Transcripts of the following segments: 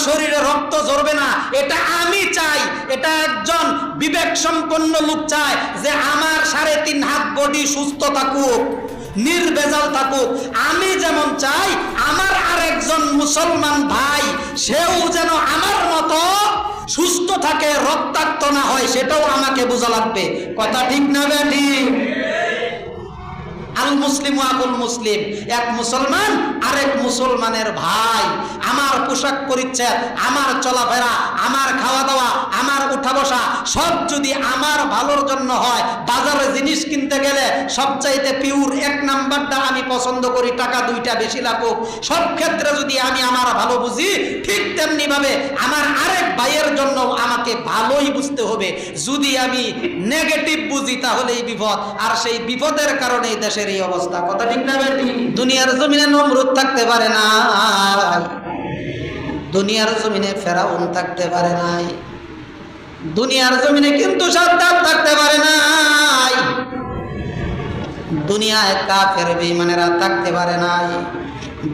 শরীরে রক্ত ঝরবে না, এটা আমি চাই। এটা একজন বিবেক সম্পন্ন লোক চায় যে আমার 3.5 হাত বডি সুস্থ থাকুক, নির্ভেজাল থাকুক। আমি যেমন চাই আমার আরেকজন মুসলমান ভাই সেও যেন আমার মতো সুস্থ থাকে, রক্তাক্ত না হয়, সেটাও আমাকে বোঝা লাগবে। কথা ঠিক না বেঠি? আল মুসলিম আবুল মুসলিম, এক মুসলমান আরেক মুসলমানের ভাই। আমার পোশাক পরিচ্ছদ, আমার চলাফেরা, আমার খাওয়া দাওয়া, আমার উঠা বসা সব যদি আমার ভালোর জন্য হয়, বাজারে জিনিস কিনতে গেলে সবচাইতে পিওর 1 নাম্বারটা আমি পছন্দ করি, টাকা 2টা বেশি লাগুক, সব ক্ষেত্রে যদি আমি আমার ভালো বুঝি, ঠিক তেমনি ভাবে আমার আরেক ভাইয়ের জন্য আমাকে ভালোই বুঝতে হবে। যদি আমি নেগেটিভ বুঝি তাহলেই বিপদ, আর সেই বিপদের কারণেই দেশের এই অবস্থা। কথা ঠিক না বেঠি? দুনিয়ার জমিনে নমরুদ থাকতে পারে না, দুনিয়ার জমিনে ফেরাউন থাকতে পারে নাই, দুনিয়ার জমিনে কিন্তু সাদ্দাত থাকতে পারে নাই, দুনিয়ায় কাফের বেঈমানেরা থাকতে পারে নাই,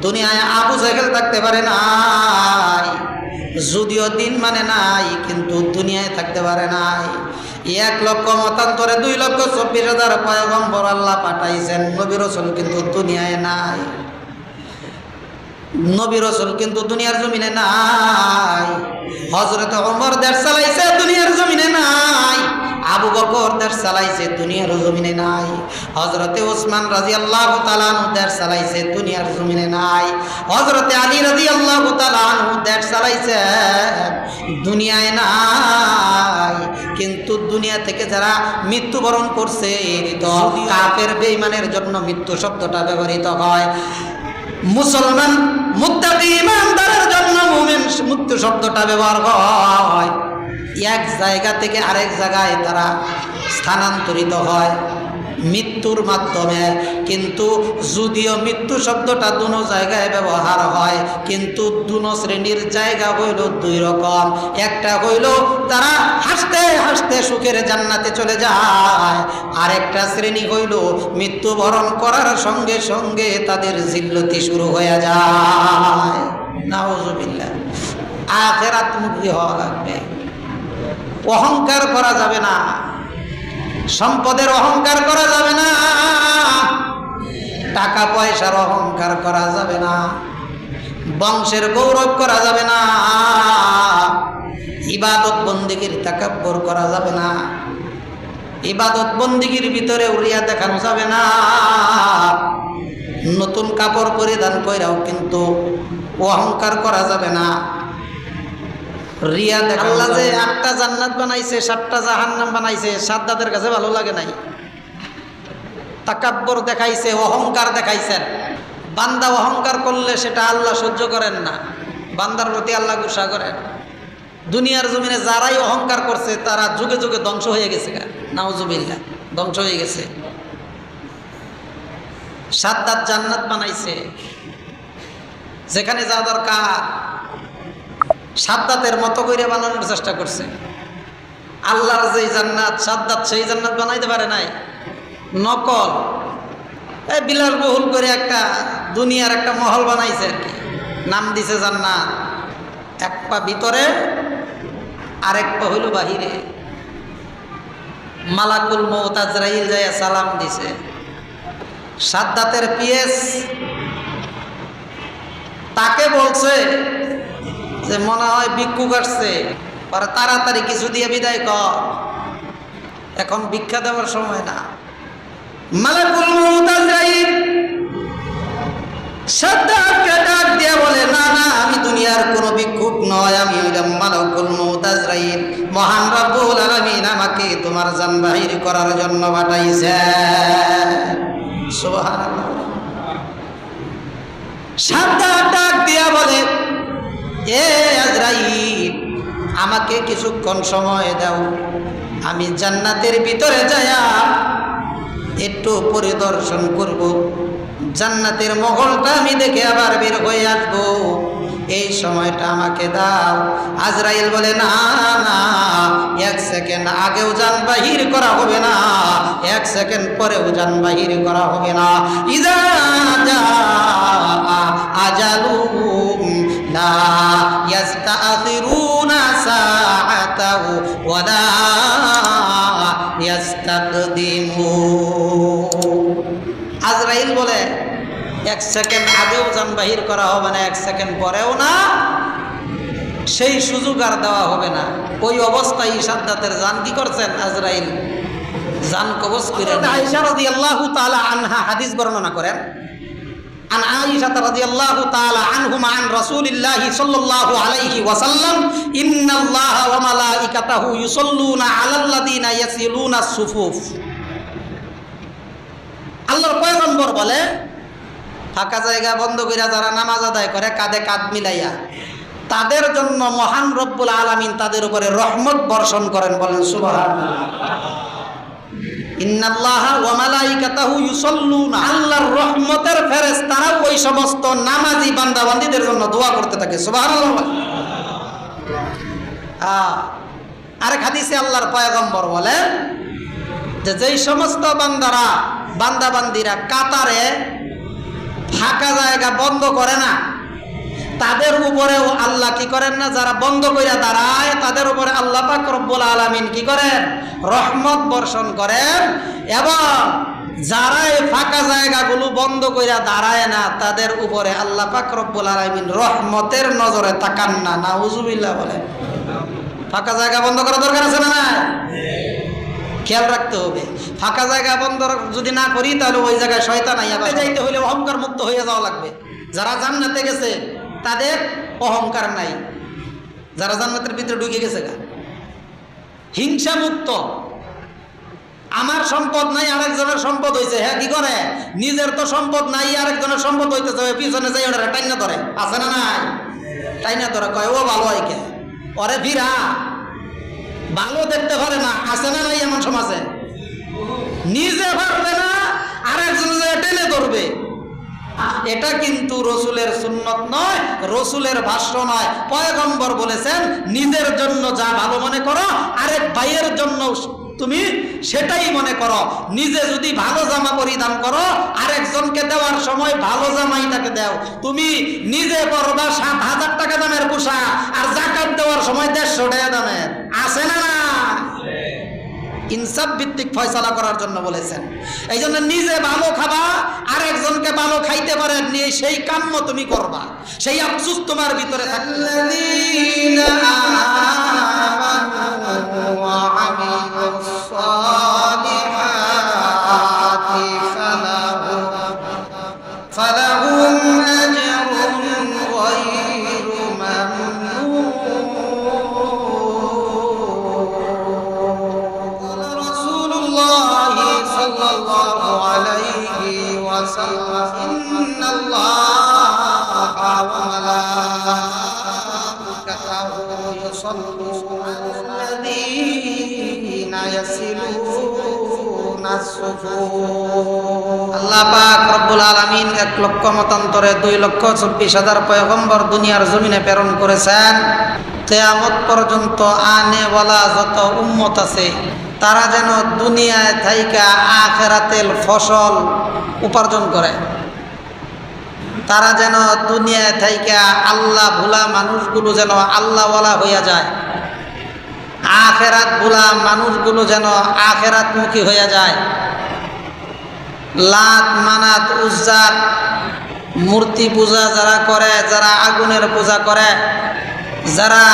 দুনিয়ায় আবু জাহেল থাকতে পারে নাই। যদিও দিন মানে নাই কিন্তু দুনিয়ায় থাকতে পারে নাই। 1 লক্ষ মতান্তরে 2,24,000 পয়গম্বর আল্লাহ পাঠাইছেন, নবী রাসূল কিন্তু দুনিয়ায় নাই। নবী রাসূল কিন্তু দুনিয়ার জমিনে নাই। হযরত ওমর দেশ চালাইছে, দুনিয়ার জমিনে নাই। আবু বকর দেশ চালাইছে, দুনিয়ার জমিনে নাই। হযরতে ওসমান রাদিয়াল্লাহু তাআলা আনহু দেশ চালাইছে, দুনিয়ার জমিনে নাই। হযরতে আলী রাদিয়াল্লাহু তাআলা আনহু দেশ চালাইছে, দুনিয়ায় নাই। কিন্তু দুনিয়া থেকে যারা মৃত্যুবরণ করছে, কাফের বেঈমানের জন্য মৃত্যু শব্দটা ব্যবহৃত হয়। মুসলমান মুত্তাকি ইমানদারের জন্য মুমিন মৃত্যু শব্দটা ব্যবহার হয়। এক জায়গা থেকে আরেক জায়গায় তারা স্থানান্তরিত হয় মৃত্যুর মাধ্যমে। কিন্তু যদিও মৃত্যু শব্দটা দুনো জায়গায় ব্যবহার হয়, কিন্তু দুনো শ্রেণীর জায়গা হইল 2 রকম। একটা হইল তারা হাসতে হাসতে সুখের জান্নাতে চলে যায়, আর একটা শ্রেণী হইল মৃত্যুবরণ করার সঙ্গে সঙ্গে তাদের জিল্লতি শুরু হয়ে যায়। নাউজুবিল্লাহ। আখিরাত মুখী হওয়া লাগবে। অহংকার করা যাবে না, সম্পদের অহংকার করা যাবে না, টাকা পয়সার অহংকার করা যাবে না, বংশের গৌরব করা যাবে না, ইবাদত বন্দেগীর তাকাব্বুর করা যাবে না, ইবাদত বন্দেগীর ভিতরে উড়িয়া দেখানো যাবে না। নতুন কাপড় পরিধান কইরাও কিন্তু অহংকার করা যাবে না। রিয়া দেখা, আল্লাহ যে 8টা জান্নাত বানাইছে, 7টা জাহান্নাম বানাইছে, সাদ্দাতের কাছে ভালো লাগে নাই। তাকাব্বুর দেখাইছে, অহংকার দেখাইছেন। বান্দা অহংকার করলে সেটা আল্লাহ সহ্য করেন না, বান্দার প্রতি আল্লাহ গুসা করেন। দুনিয়ার জমিনে যারাই অহংকার করছে তারা যুগে যুগে ধ্বংস হয়ে গেছে। নাউজুবিল্লাহ, ধ্বংস হয়ে গেছে। সাদ্দাত জান্নাত বানাইছে, যেখানে যা দরকার সাদ্দাতের মতো করে বানানোর চেষ্টা করছে। আল্লাহর যেই জান্নাত, সাদ্দাত সেই জান্নাত বানাইতে পারে নাই, নকল। এই বিলাসবহুল করে একটা দুনিয়ার একটা মহল বানাইছে আর কি, নাম দিছে জান্নাত। 1 পা ভিতরে আর 1 পা হইল বাহিরে। মালাকুল মউত আজরাইল যায় সালাম দিছে। সাদ্দাতের পিএস তাকে বলছে যে মনে হয় ভিক্ষুক আসছে, পরে তাড়াতাড়ি কিছু দিয়ে বিদায় কর, এখন ভিক্ষা দেওয়ার সময় না। মালাকুল মউত আজরাইল সাদ্দাতকে ডাক দিয়ে বলে, না না, আমি দুনিয়ার কোনো ভিক্ষুক নয়, আমি হইলাম মালাকুল মউত আজরাইল। মহান রব্বুল আলামিন আমাকে তোমার জান বাহির করার জন্য পাঠাইছে। সুবহানাল্লাহ। সাদ্দাত ডাক দিয়া বলে, এ আজরাইল, আমাকে কিছুক্ষণ সময় দাও, আমি জান্নাতের ভিতরে যায়া একটু পরিদর্শন করব, জান্নাতের মহলটা আমি দেখে আবার বের হয়ে আসবো, এই সময়টা আমাকে দাও। আজরাইল বলে, না না, 1 সেকেন্ড আগেও জান বাহির করা হবে না, 1 সেকেন্ড পরেও জান বাহির করা হবে না। ইজা জা আজালুহুম লা ইস্তাখিরুনা সাআতাহু ওয়া লা ইস্তাকদিমুন। আজরাইল বলে 1 সেকেন্ড আগেও জান বাহির করা হবে না, 1 সেকেন্ড পরেও না, সেই সুযোগ আর দেওয়া হবে না। ওই অবস্থায় সাদ্দাতের জান কি করছেন? আজরাইল জান কবজ করে। আয়েশা রাদিয়াল্লাহু তাআলা আনহা হাদিস বর্ণনা করেন, আন আয়েশা রাদিয়াল্লাহু তাআলা আনহুমা আন রাসূলিল্লাহি সাল্লাল্লাহু আলাইহি ওয়াসাল্লাম ইন্নাল্লাহা ওয়া মালাইকাতাহু ইউসাল্লুনা আলাল্লাযিনা ইয়াসিলুনা সুফুফ। আল্লাহর পয়গম্বর বলে, ফাঁকা জায়গা বন্ধ কইরা যারা নামাজ আদায় করে কাঁধে কাঁধ মিলাইয়া, তাদের জন্য মহান রব্বুল আলামিন তাদের উপরে রহমত বর্ষণ করেন। বলেন সুবহানাল্লাহ। ইন্নাল্লাহা ওয়া মালাইকাতাহু ইউসাল্লুনা, আল্লাহর রহমতের ফেরেশতারা ওই সমস্ত নামাজি বান্দাবান্দীদের জন্য দোয়া করতে থাকে। সুবহানাল্লাহ। আরেক হাদিসে আল্লাহর পয়গম্বর বলেন যে যেই সমস্ত বান্দাবান্দীরা কাতারে ফাঁকা জায়গা বন্ধ করে না, তাদের উপরেও আল্লাহ কি করেন না, যারা বন্ধ কইরা দাঁড়ায় তাদের উপরে আল্লাহ পাক রব্বুল আলামিন কি করেন? রহমত বর্ষণ করেন। এবং যারা এই ফাঁকা জায়গাগুলো বন্ধ কইরা দাঁড়ায় না, তাদের উপরে আল্লাহ পাক রব্বুল আলামিন রহমতের নজরে তাকান না। নাউজুবিল্লাহ। বলে ফাঁকা জায়গা বন্ধ করা দরকার আছে না? খেয়াল রাখতে হবে। ফাঁকা জায়গা বন্ধ যদি না করি তাহলে ওই জায়গায় শয়তান আইয়া যাইতে হলে অহংকার মুক্ত হয়ে যাওয়া লাগবে। যারা জান্নাতে গেছে তাদের অহংকার নাই, যারা জান্নাতের ভিতরে ঢুকে গেছে হিংসা মুক্ত। আমার সম্পদ নাই, আরেকজনের সম্পদ হয়েছে, হ্যাঁ কি করে? নিজের তো সম্পদ নাই, আরেকজনের সম্পদ হইতেছে, পিছনে যাই ওটা টাইনা ধরে। আছে না নাই? টাইনা ধরে কয় ও ভালো হয় কে, ওরে ভিড়া ভালো দেখতে পারে না। আছে না নাই এমন সমাজে? নিজে পারবে না, আরেকজন টেনে ধরবে। এটা কিন্তু রসুলের সুন্নত নয়, রসুলের ভাষ্য নয়। পয়গম্বর বলেছেন নিজের জন্য যা ভালো মনে করো, আরেক ভাইয়ের জন্য তুমি সেটাই মনে করো। নিজে যদি ভালো জামা পরিধান করো, আরেকজনকে দেওয়ার সময় ভালো জামাই তাকে দাও। তুমি নিজে পরবা 7,000 টাকা দামের পোশাক, আর যাকাত দেওয়ার সময় 150 টাকা দামের। আছে না না? ইনসাফ ভিত্তিক ফয়সালা করার জন্য বলেছেন। এই জন্য নিজে ভালো খাবা, আর একজনকে ভালো খাইতে পারে নিয়ে সেই কাম্য তুমি করবা, সেই আফসোস তোমার ভিতরে থাকবে। আল্লাহ পাক রব্বুল আলামিন 1 লক্ষ মতান্তরে 2,24,000 পয়গম্বর দুনিয়ার জমিনে প্রেরণ করেছেন। কিয়ামত পর্যন্ত আনেওয়ালা যত উম্মত আছে তারা যেন দুনিয়ায় থাইকা আখিরাতের ফসল উপার্জন করে। তারা যেন দুনিয়ায় থাইকা আল্লাহ ভোলা মানুষগুলো যেন আল্লাহওয়ালা হইয়া যায়। আখেরাত ভোলা মানুষগুলো যেন আখেরাতমুখী হইয়া যায়। লাত মানাত উজ্জার মূর্তি পূজা যারা করে, যারা আগুনের পূজা করে, যারা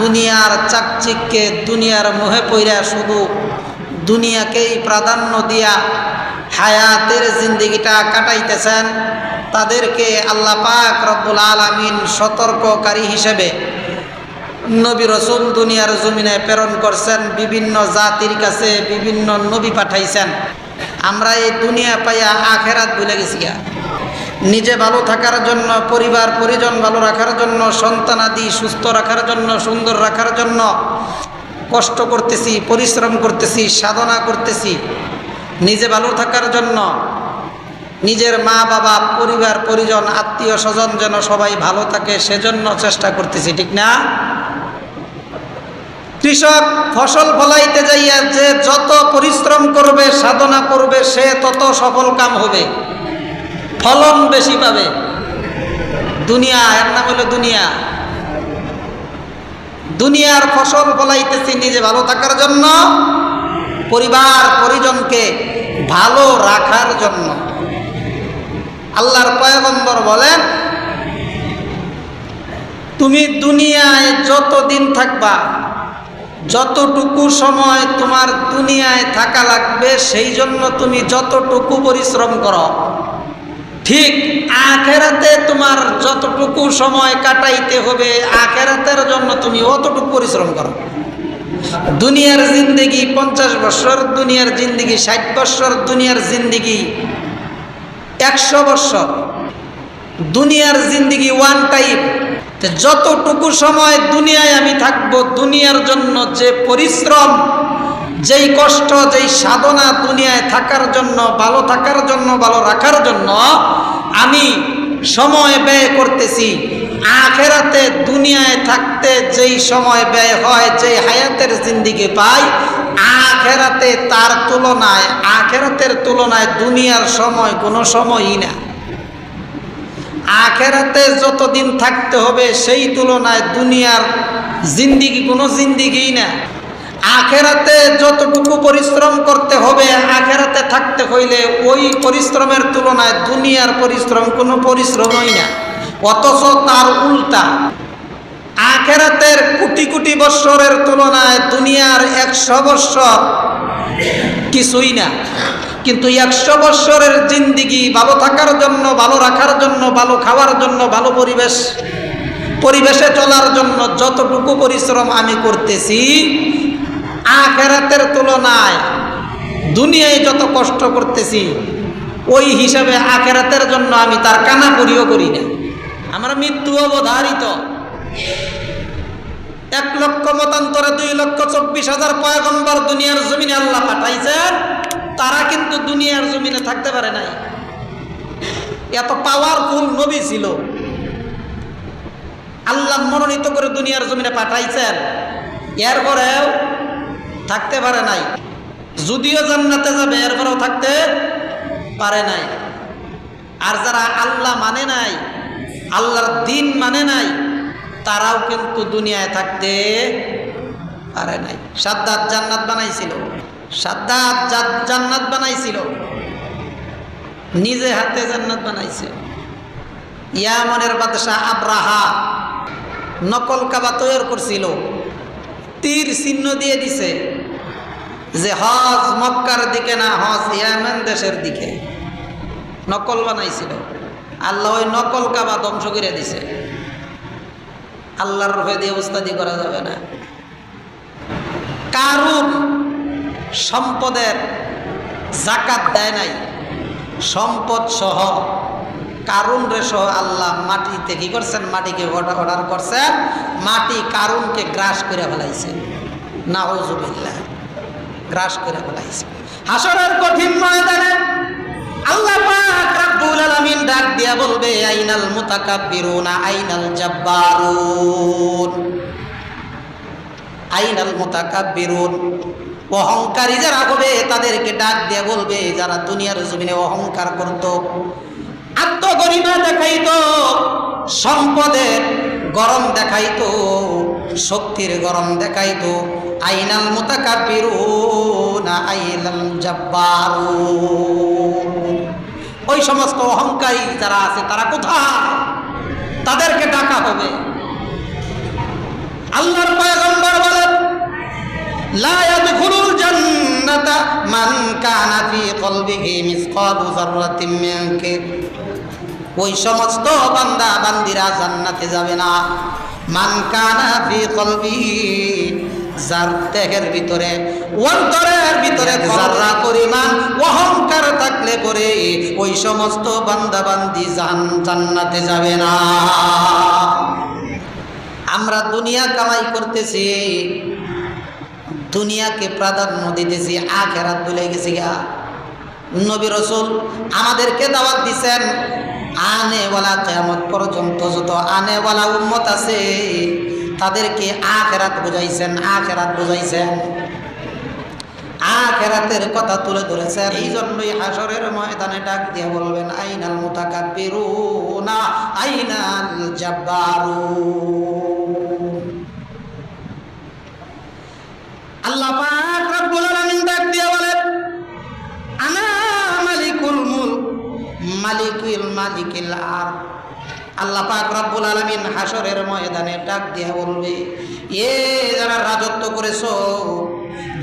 দুনিয়ার চাকচিককে দুনিয়ার মোহে পইরা শুধু দুনিয়াকেই প্রাধান্য দিয়া হায়াতের জিন্দেগিটা কাটাইতেছেন, তাদেরকে আল্লাহ পাক রব্বুল আলামিন সতর্ককারী হিসেবে নবী রসুল দুনিয়ার জমিনে প্রেরণ করছেন। বিভিন্ন জাতির কাছে বিভিন্ন নবী পাঠাইছেন। আমরা এই দুনিয়া পাইয়া আখেরাত ভুলে গেছি। নিজে ভালো থাকার জন্য, পরিবার পরিজন ভালো রাখার জন্য, সন্তানাদি সুস্থ রাখার জন্য, সুন্দর রাখার জন্য কষ্ট করতেছি, পরিশ্রম করতেছি, সাধনা করতেছি। নিজে ভালো থাকার জন্য, নিজের মা বাবা পরিবার পরিজন আত্মীয় স্বজন যেন সবাই ভালো থাকে সেজন্য চেষ্টা করতেছি, ঠিক না? কৃষক ফসল ফলাইতে যাইয়া যে যত পরিশ্রম করবে, সাধনা করবে, সে তত সফল কাম হবে, ফলন বেশি পাবে। দুনিয়া, এর নাম হলো দুনিয়া। দুনিয়ার ফসল ফলাইতেছি নিজে ভালো থাকার জন্য, পরিবার পরিজনকে ভালো রাখার জন্য। আল্লাহর পয়গম্বর বলেন, তুমি দুনিয়ায় যতদিন থাকবা, যতটুকু সময় তোমার দুনিয়ায় থাকা লাগবে, সেই জন্য তুমি যতটুকু পরিশ্রম করো, ঠিক আখেরাতে তোমার যতটুকু সময় কাটাইতে হবে, আখেরাতের জন্য তুমি অতটুকু পরিশ্রম করো। দুনিয়ার জিন্দেগি 50 বছর, দুনিয়ার জিন্দেগি 60 বছর, দুনিয়ার জিন্দেগি 100 বছর। দুনিয়ার জিন্দেগি ওয়ান টাইম। যতটুকু সময় দুনিয়ায় আমি থাকব, দুনিয়ার জন্য যে পরিশ্রম, যেই কষ্ট, যেই সাধনা দুনিয়ায় থাকার জন্য, ভালো থাকার জন্য, ভালো রাখার জন্য আমি সময় ব্যয় করতেছি, আখেরাতে দুনিয়ায় থাকতে যেই সময় ব্যয় হয়, যেই হায়াতের জিন্দেগি পাই, আখেরাতে তার তুলনায়, আখেরাতের তুলনায় দুনিয়ার সময় কোনো সময়ই না। আখেরাতে যতদিন থাকতে হবে সেই তুলনায় দুনিয়ার জিন্দেগি কোনো জিন্দেগিই না। আখেরাতে যতটুকু পরিশ্রম করতে হবে, আখেরাতে থাকতে হইলে ওই পরিশ্রমের তুলনায় দুনিয়ার পরিশ্রম কোনো পরিশ্রমই না। অথচ তার উল্টা, আখেরাতের কোটি কোটি বৎসরের তুলনায় দুনিয়ার 100 বৎসর কিছুই না। কিন্তু 100 বৎসরের জিন্দেগি ভালো থাকার জন্য, ভালো রাখার জন্য, ভালো খাওয়ার জন্য, ভালো পরিবেশে চলার জন্য যতটুকু পরিশ্রম আমি করতেছি, আখেরাতের তুলনায় দুনিয়ায় যত কষ্ট করতেছি, ওই হিসাবে আখেরাতের জন্য আমি তার কানাকড়িও করি না। আমরা মৃত্যু অবধারিত। 1 লক্ষ মতান্তরে 2,24,000 পয়গম্বর দুনিয়ার জমিনে আল্লাহ পাঠাইছেন, তারা কিন্তু দুনিয়ার জমিনে থাকতে পারে নাই। এত পাওয়ারফুল নবী ছিল, আল্লাহ মনোনীত করে দুনিয়ার জমিনে পাঠাইছেন, এরপরেও থাকতে পারে নাই। যদিও জান্নাতে যাবে, এরপরেও থাকতে পারে নাই। আর যারা আল্লাহ মানে নাই, আল্লাহর দিন মানে নাই, তারাও কিন্তু দুনিয়ায় থাকতে পারে নাই। সাদ্দাত জান্নাত বানাইছিল, সাদ্দাত জান্নাত বানাইছিল, নিজে হাতে জান্নাত বানাইছে। ইয়ামনের বাদশাহ আব্রাহা নকল কাবা তৈরি করছিল, তীর চিহ্ন দিয়ে দিছে যে হজ মক্কার দিকে না, হজ ইয়ামেন দেশের দিকে। নকল বানাইছিল, আল্লাহ ওই নকল কাবা ধ্বংস করে দিছে। আল্লাহর রূপে দিয়ে উস্তাদি করা যাবে না। কারুন সম্পদের জাকাত দেয় নাই, সম্পদ সহ কারুন রে সহ আল্লাহ মাটিতে কি করছেন, মাটিকে অর্ডার করছেন, মাটি কারুনকে গ্রাস করে ফেলাইছে। নাউজুবিল্লাহ, গ্রাস করে ফেলাইছে। হাসরের কঠিন ময়দানে আল্লাহ পাক রব্বুল আলামিন ডাক দিয়া বলবে, আইনাল মুতাকাব্বিরুনা আইনাল জাব্বারুন, আইনাল মুতাকাব্বিরুন। অহংকারী যারা হবে তাদেরকে ডাক দিয়ে বলবে, যারা দুনিয়ার জমিনে অহংকার করত, আত্মগরিমা দেখাইতো, সম্পদের গরম দেখাইতো, শক্তির গরম দেখাইতো, আইনাল মুতাকাব্বিরুনা আইনাল জাব্বারুন। ওই সমস্ত অহংকারী যারা আছে তারা কোথায়? তাদেরকে ডাকা হবে। আল্লাহর পয়গম্বর বলেন, লা ইয়াদখুলুল জান্নাতা মান কানা ফি কলবিহি মিসকালু যাররাতিন মিন কিবর। ওই সমস্ত বান্দা বান্দিরা জান্নাতে যাবে না, মান কানা ফি কলবিহি, যার দেহের ভিতরে, অন্তরের ভিতরে যারা পরিমাণ অহংকার থাকলে পরে ওই সমস্ত বান্দা বান্দি জান্নাতে যাবে না। আমরা দুনিয়া কামাই করতেছি, দুনিয়াকে প্রাধান্য দিতেছি, আখেরাত ভুলে গেছি গা। নবী রাসূল আমাদেরকে দাওয়াত দিছেন, আনেওয়ালা কিয়ামত পর্যন্ত যত আনেওয়ালা উম্মত আছে তাদেরকে আখেরাত বুঝাইছেন, আখেরাত বুঝাইছেন। আখিরাতের কথা তুলে ধরেছেন। এই জন্যই হাসরের ময়দানে ডাক দিয়ে বলবেন, আইনাল মুতাকাব্বিরুনা আইনাল জাব্বারুন। আল্লাহ পাক রব্বুল আলামিন ডাক দিয়ে বলেন, আনা মালিকুল মুলক মালিকিল আরদ। আল্লাহ পাক রব্বুল আলামিন হাসরের ময়দানে ডাক দিয়ে বলবে, এ যারা রাজত্ব করেছো,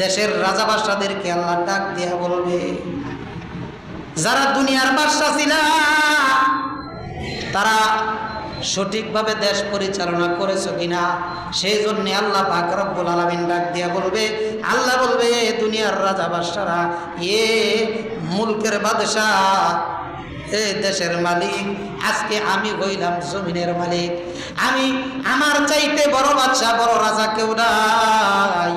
দেশের রাজা বাদশাদেরকে আল্লাহ ডাক দিয়ে বলবে, যারা দুনিয়ার বাদশা ছিল তারা সঠিকভাবে দেশ পরিচালনা করেছো কিনা, সেই জন্য আল্লাহ পাক রব্বুল আলামিন ডাক দিয়ে বলবে, আল্লাহ বলবে, দুনিয়ার রাজা বাদশারা, এ মুলকের বাদশা, এ দেশের মালিক, আজকে আমি হইলাম জমিনের মালিক। আমি আমার চাইতে বড় বাদশা, বড় রাজা কেউ নাই,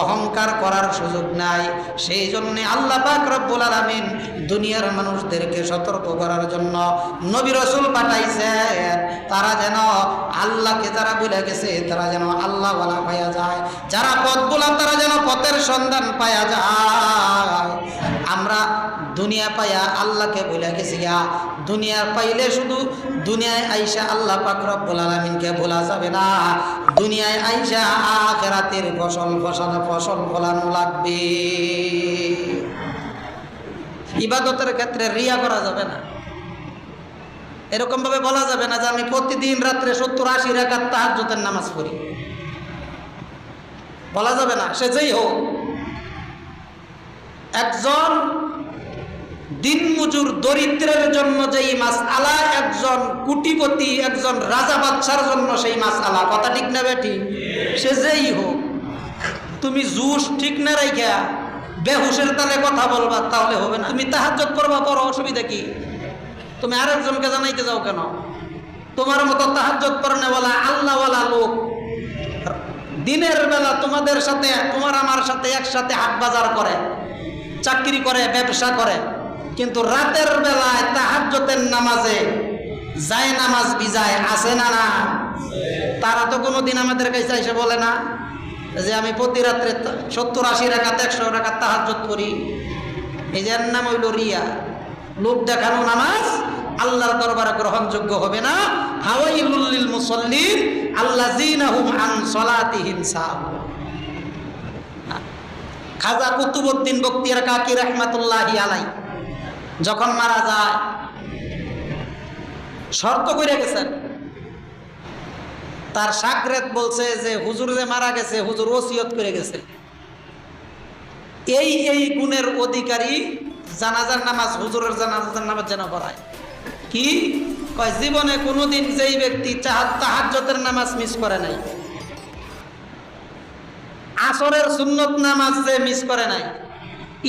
অহংকার করার সুযোগ নাই। সেই জন্য আল্লাহ পাক রব্বুল আলামিন দুনিয়ার মানুষদেরকে সতর্ক করার জন্য নবী রাসূল পাঠাইছেন, তারা যেন আল্লাহকে, যারা ভুলে গেছে তারা যেন আল্লাহ ওয়ালা পাওয়া যায়, যারা পথ ভোলা তারা যেন পথের সন্ধান পাওয়া যায়। আমরা দুনিয়া পাইয়া আল্লাহকে ভুলে গেছি গা। দুনিয়া পাইলে শুধু দুনিয়ায় আইসা আল্লাহ পাক রব্বুল আলামিনকে ভোলা যাবে না, দুনিয়ায় আইসা আখিরাতের ফসল ফলানো লাগবে। ইবাদতের ক্ষেত্রে রিয়া করা যাবে না, এরকম ভাবে বলা যাবে না যে আমি প্রতিদিন রাত্রে 70-80 রাকাত তাহাজ্জুদের নামাজ পড়ি, বলা যাবে না। সে যেই হোক, একজন দিনমজুর দরিদ্রের জন্য যেই মাসআলা, একজন কোটিপতি, একজন রাজা বাদশার জন্য সেই মাসআলা। কথা ঠিক না বেটি? সে যেই হোক, তুমি জুস ঠিক না রাইখা বেহুশের তালে কথা বলবা, তাহলে হবে না। তুমি তাহাজ্জুদ করবা, বড় অসুবিধা কি? তুমি আরেকজনকে জানাইতে যাও কেন? তোমার মতো তাহাজ্জুদ পড়নেওয়ালা আল্লাহওয়ালা লোক দিনের বেলা তোমাদের সাথে, তোমার আমার সাথে একসাথে হাট বাজার করে, চাকরি করে, ব্যবসা করে, কিন্তু রাতের বেলায় তাহাজ্জুদের নামাজে যায় নামাজ বিজায় আছে না না? তারা তো কোনোদিন আমাদের কাছে এসে বলে না যে আমি প্রতি রাত্রে 70-80 রাকাত 100 রাকাত তাহাজ্জুদ করি। এই যার নাম হইল রিয়া, লোক দেখানো নামাজ আল্লাহর দরবারে গ্রহণযোগ্য হবে না। হাওয়াইলুল লিল মুসাল্লিন আল্লাযীনা হুম আন সালাতিহিম সাহুন। খাজা কুতুবউদ্দিন বখতিয়ার কাকি রাহমাতুল্লাহি আলাইহি যখন মারা যায়, শর্ত করে গেছেন, তার শাগরেদ বলছে যে হুজুর যে মারা গেছে, হুজুর ওসিয়ত করে গেছে, এই এই গুণের অধিকারী জানাজার নামাজ, হুজুরের জানাজার নামাজ যেন পড়ায়। কি কয়? জীবনে কোনোদিন যেই ব্যক্তি তাহাজ্জুদের নামাজ মিস করে নাই, আসরের সুন্নত নামাজ যে মিস করে নাই,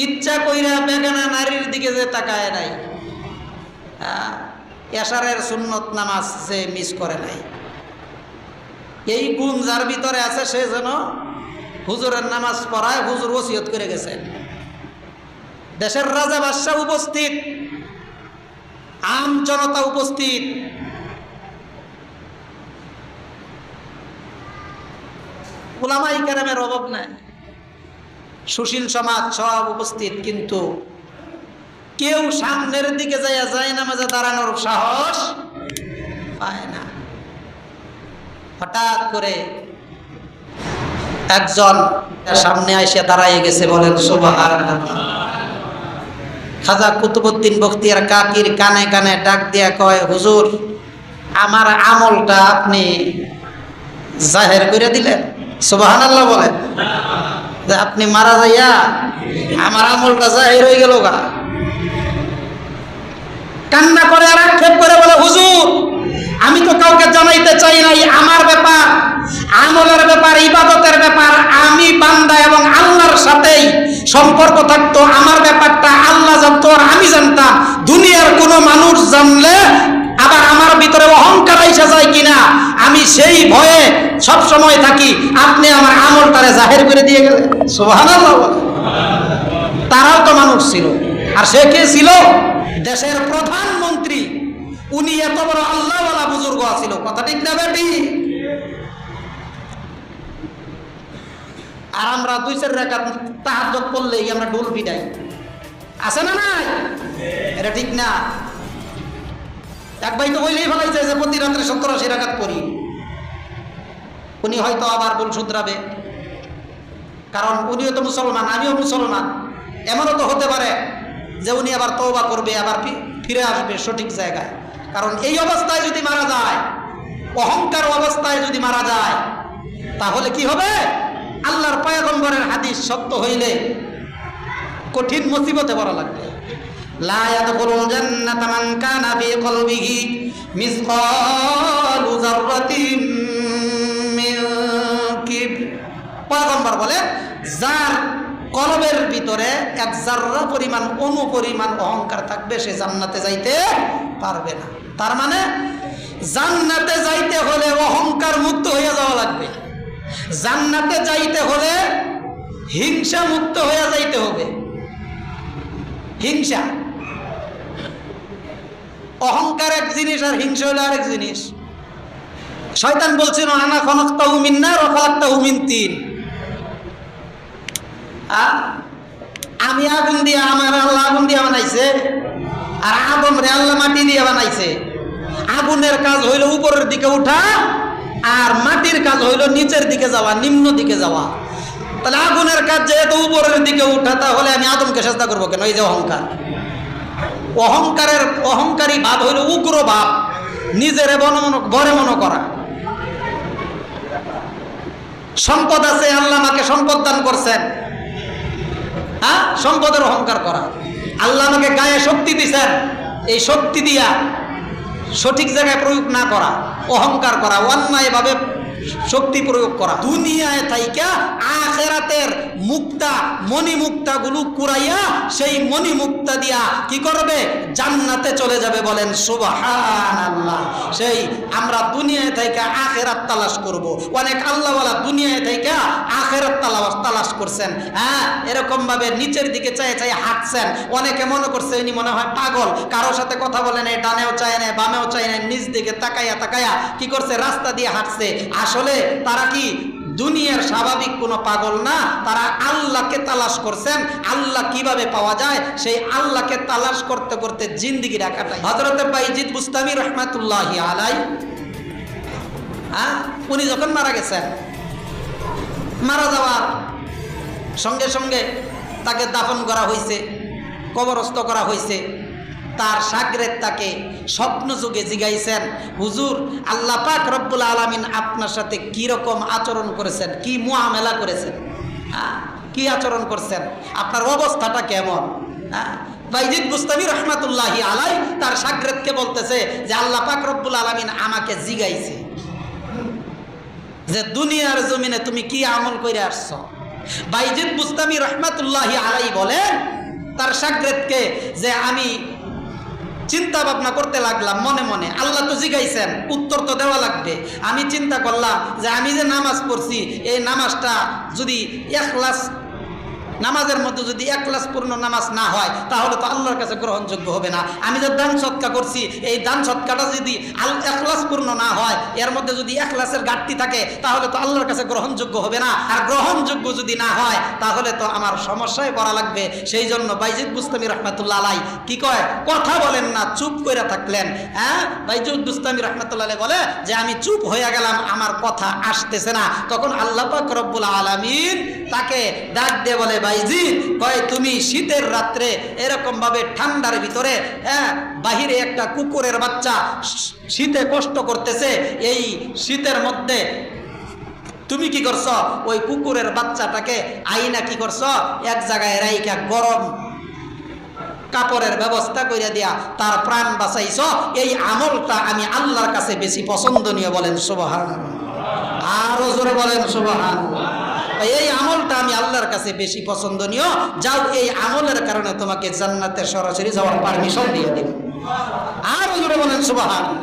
ইচ্ছা কইরা বেগানা নারীর দিকে যে তাকায় নাই, এশারের সুন্নত নামাজ যে মিস করে নাই, এই গুণ যার ভিতরে আছে সে যেন হুজুরের নামাজ পড়ায়। হুজুর ওসিয়ত করে গেছেন। দেশের রাজা বাদশাহ উপস্থিত, আম জনতা উপস্থিত, উলামায়ে কেরামের অভাব নাই, সুশীল সমাজ সব উপস্থিত, কিন্তু কেউ সামনের দিকে যায় নামাজে দাঁড়ানোর সাহস পায় না। হঠাৎ করে একজন সামনে এসে দাঁড়ায় গেছে, বলেন সুবহানাল্লাহ। খাজা কুতুবউদ্দিন বখতিয়ার কাকির কানে কানে ডাক দিয়া কয়, হুজুর, আমার আমলটা আপনি জাহের করে দিলেন। সুবহানাল্লাহ বলেন, যে আপনি মারা যাইয়া আমার আমলটা জাহের হয়ে গেল গা। কান্না করে আর আক্ষেপ করে বলে, হুজুর, আমি তো কাউকে জানাইতে চাই নাই, আমার ব্যাপার, আমলের ব্যাপার, ইবাদতের ব্যাপার, আমি বান্দা এবং আল্লাহর সাথেই সম্পর্ক থাকতো, আমার ব্যাপারটা আল্লাহ জানতো আর আমি জানতাম। দুনিয়ার কোনো মানুষ জানলে আবার আমার ভিতরে অহংকার আইসা যায় কিনা, আমি সেই ভয়ে সব সময় থাকি। আপনি আমার আমলটারে জাহির করে দিয়ে গেলেন। সুবহানাল্লাহ। তারাও তো মানুষ ছিল, আর সে কে ছিল? দেশের প্রধানমন্ত্রী। উনি এত বড় আল্লাহওয়ালা বুজুর্গ ছিল। কথা ঠিক না বেটি? আর আমরা 2-4 রাকাত তাহাজ্জুদ পড়লেই আমরা ঢোল পিটাই, আছে না নাই? এটা ঠিক না। এক ভাই তো বলেই ফেলাইছে যে প্রতি রাত্রে 70-80 রাকাত পড়ি। উনি হয়তো আবার ভুল শুধরাবে, কারণ উনিও তো মুসলমান, আমিও মুসলমান। এমনও তো হতে পারে যে উনি আবার তওবা করবে, আবার ফিরে আসবে সঠিক জায়গায়। কারণ এই অবস্থায় যদি মারা যায়, অহংকার অবস্থায় যদি মারা যায়, তাহলে কি হবে? আল্লাহর পয়গম্বরের হাদিস সত্য হইলে কঠিন মুসিবতে পড়া লাগবে। লা ইয়াদখুলুল জান্নাতা মান কানা ফি কলবিহি মিসকালু যাররাতিন মিন কিবর। পয়গম্বর বলে, যার কলবের ভিতরে এক জাররা পরিমাণ, অণু পরিমাণ অহংকার থাকবে, সে জান্নাতে যাইতে পারবে না। তার মানে জান্নাতে যাইতে হলে অহংকার মুক্ত হয়ে যাওয়া লাগবে। জান্নাতে যাইতে হলে হিংসা মুক্ত হয়ে যাইতে হবে। হিংসা, অহংকার এক জিনিস আর হিংসা হলো আরেক জিনিস। শয়তান বলছিল, আনা খলাকতাহু মিন নার ওয়া খলাকতাহু মিন তিন। আমি আগুন দিয়ে, আমার আল্লাহ আগুন দিয়ে বানাইছে, আর আদম রে আল্লাহ মাটি দিয়ে বানাইছে। আগুনের কাজ হইল উপরের দিকে উঠা, আর মাটির কাজ হইল নিচের দিকে যাওয়া, নিম্ন দিকে যাওয়া। তাহলে আগুনের কাজ যেহেতু উপরের দিকে উঠা, তাহলে আমি আদমকে সেজদা করবো কেন? এই যে অহংকার, অহংকারী ভাব হইল উগ্র ভাব, নিজের বড় মনে করা। সম্পদ আছে, আল্লাহ আমাকে সম্পদ দান করছেন, হ্যাঁ, সম্পদের অহংকার করা। আল্লাহ আমাকে গায়ে শক্তি দিছেন, এই শক্তি দিয়া সঠিক জায়গায় প্রয়োগ না করা, অহংকার করা, অন্যায়ভাবে শক্তি প্রয়োগ করা। দুনিয়ায় থাইকা আখিরাতের মুক্তা, মণিমুক্তা গুলো কুড়াইয়া সেই মণিমুক্তা দিয়া কি করবে? জান্নাতে চলে যাবে। বলেন সুবহানাল্লাহ। সেই আমরা দুনিয়ায় থাইকা আখিরাত তালাশ করব। অনেক আল্লাহওয়ালা দুনিয়ায় থাইকা আখিরাত তালাশ করছেন। হ্যাঁ, এরকম ভাবে নিচের দিকে চায়ে চায়ে হাঁটছেন। অনেকে মনে করছে ইনি মনে হয় পাগল, কারোর সাথে কথা বলে নাই, ডানেও চায় নাই, বামেও চায় নাই, নিচ দিকে তাকাইয়া তাকাইয়া কি করছে? রাস্তা দিয়ে হাঁটছে। আসলে তারা কি দুনিয়ার স্বাভাবিক কোনো পাগল না, তারা আল্লাহকে তালাশ করছেন। আল্লাহ কিভাবে পাওয়া যায়, সেই আল্লাহকে তালাশ করতে করতে জিন্দেগিটা কাটায়। হযরত বাইজিদ বুস্তামি রাহমাতুল্লাহি আলাইহি, উনি যখন মারা গেছেন, মারা যাওয়ার সঙ্গে সঙ্গে তাকে দাফন করা হয়েছে, কবরস্থ করা হয়েছে। তার শাগরেদ তাকে স্বপ্ন যুগে জিগাইছেন, হুজুর, আল্লাহ পাক রব্বুল আলামিন আপনার সাথে কি রকম আচরণ করেছেন, কি মুআমেলা করেছেন, কি আচরণ করছেন, আপনার অবস্থাটা কেমন? বাইজিদ বুস্তামি রাহমাতুল্লাহি আলাইহি তার শাগরেদকে বলতেছে যে আল্লাহ পাক রব্বুল আলামিন আমাকে জিগাইছে যে দুনিয়ার জমিনে তুমি কি আমল করে আসছো। বাইজিদ বুস্তামি রাহমাতুল্লাহি আলাইহি বলেন তার শাগরেদকে যে আমি চিন্তা ভাবনা করতে লাগলাম মনে মনে, আল্লাহ তো জিগাইছেন, উত্তর তো দেওয়া লাগবে। আমি চিন্তা করলাম যে আমি যে নামাজ পড়ছি, এই নামাজটা যদি ইখলাস, নামাজের মধ্যে যদি ইখলাস পূর্ণ নামাজ না হয়, তাহলে তো আল্লাহর কাছে গ্রহণযোগ্য হবে না। আমি যে দান সৎকা করছি, এই দান সৎকাটা যদি ইখলাস পূর্ণ না হয়, এর মধ্যে যদি ইখলাসের ঘাটতি থাকে, তাহলে তো আল্লাহর কাছে গ্রহণযোগ্য হবে না। আর গ্রহণযোগ্য যদি না হয়, তাহলে তো আমার সমস্যায় পড়া লাগবে। সেই জন্য বাইজিদ বুস্তামি রাহমাতুল্লাহ আলাইহি কি কয়, কথা বলেন না, চুপ করে থাকলেন। হ্যাঁ, বাইজিদ বুস্তামি রাহমাতুল্লাহ আলাইহি বলে যে আমি চুপ হয়ে গেলাম, আমার কথা আসতেছে না। তখন আল্লাহ পাক রব্বুল আলামিন তাকে ডাক দিয়ে বলে, বাইজিদ, কয় তুমি শীতের রাত্রে এরকম ভাবে ঠান্ডার ভিতরে, হ্যাঁ, বাহিরে একটা কুকুরের বাচ্চা শীতে কষ্ট করতেছে, এই শীতের মধ্যে তুমি কি করছ? ওই কুকুরের বাচ্চাটাকে আইনা কি করছ? এক জায়গায় রাইখা গরম কাপড়ের ব্যবস্থা করে দিয়া তার প্রাণ বাঁচাইছ। এই আমলটা আমি আল্লাহর কাছে বেশি পছন্দনীয়। বলেন সুবহানাল্লাহ। আরো জোরে বলেন সুবহানাল্লাহ। এই আমলটা আমি আল্লাহর কাছে বেশি পছন্দনীয়। যাও, এই আমলের কারণে তোমাকে জান্নাতে সরাসরি যাওয়ার পারমিশন দিয়ে দেব। আরো জোরে বলেন সুবহানাল্লাহ।